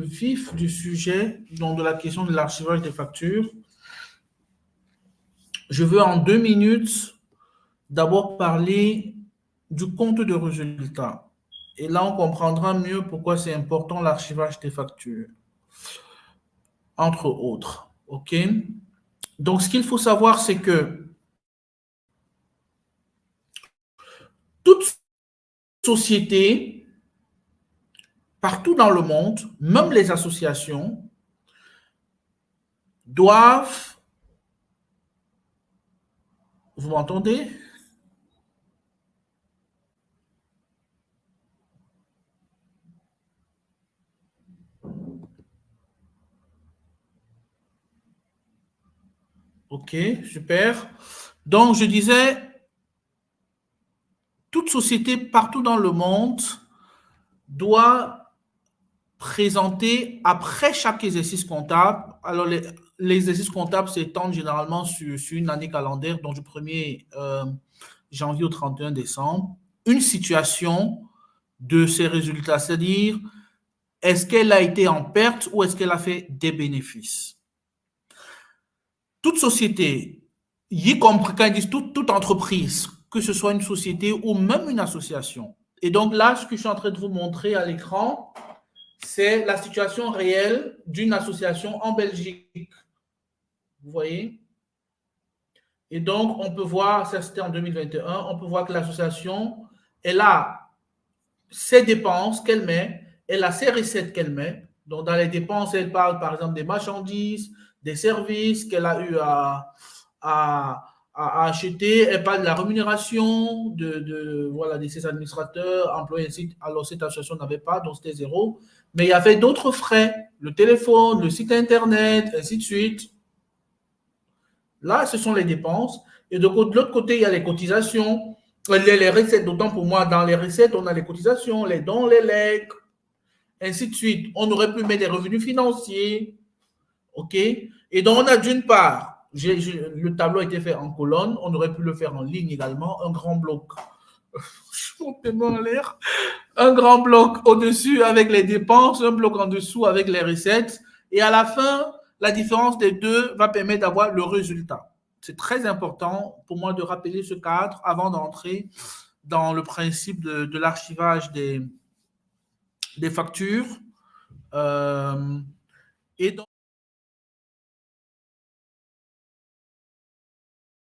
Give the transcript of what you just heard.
vif du sujet, donc de la question de l'archivage des factures. Je veux en 2 minutes d'abord parler du compte de résultat. Et là, on comprendra mieux pourquoi c'est important l'archivage des factures, entre autres. OK? Donc, ce qu'il faut savoir, c'est que toute société, partout dans le monde, même les associations, doivent... Vous m'entendez? OK, super. Donc, je disais, toute société partout dans le monde doit présenter après chaque exercice comptable. Alors, les exercices comptables s'étendent généralement sur une année calendaire, donc du 1er janvier au 31 décembre, une situation de ces résultats, c'est-à-dire est-ce qu'elle a été en perte ou est-ce qu'elle a fait des bénéfices. Toute société, y compris quand ils disent toute entreprise, que ce soit une société ou même une association. Et donc là, ce que je suis en train de vous montrer à l'écran, c'est la situation réelle d'une association en Belgique. Vous voyez? Et donc, on peut voir, ça c'était en 2021, on peut voir que l'association, elle a ses dépenses qu'elle met, elle a ses recettes qu'elle met. Donc, dans les dépenses, elle parle par exemple des marchandises, des services qu'elle a eu à acheter. Elle parle de la rémunération voilà, de ses administrateurs, employés, ainsi. Alors, cette association n'avait pas, donc c'était zéro. Mais il y avait d'autres frais, le téléphone, le site internet, ainsi de suite. Là, ce sont les dépenses. Et de l'autre côté, il y a les cotisations, les recettes. D'autant pour moi, dans les recettes, on a les cotisations, les dons, les legs, ainsi de suite. On aurait pu mettre des revenus financiers. OK? Et donc, on a d'une part, le tableau a été fait en colonne, on aurait pu le faire en ligne également, un grand bloc. Je monte tellement en l'air. Un grand bloc au-dessus avec les dépenses, un bloc en dessous avec les recettes. Et à la fin, la différence des deux va permettre d'avoir le résultat. C'est très important pour moi de rappeler ce cadre avant d'entrer dans le principe de l'archivage des factures. Et donc,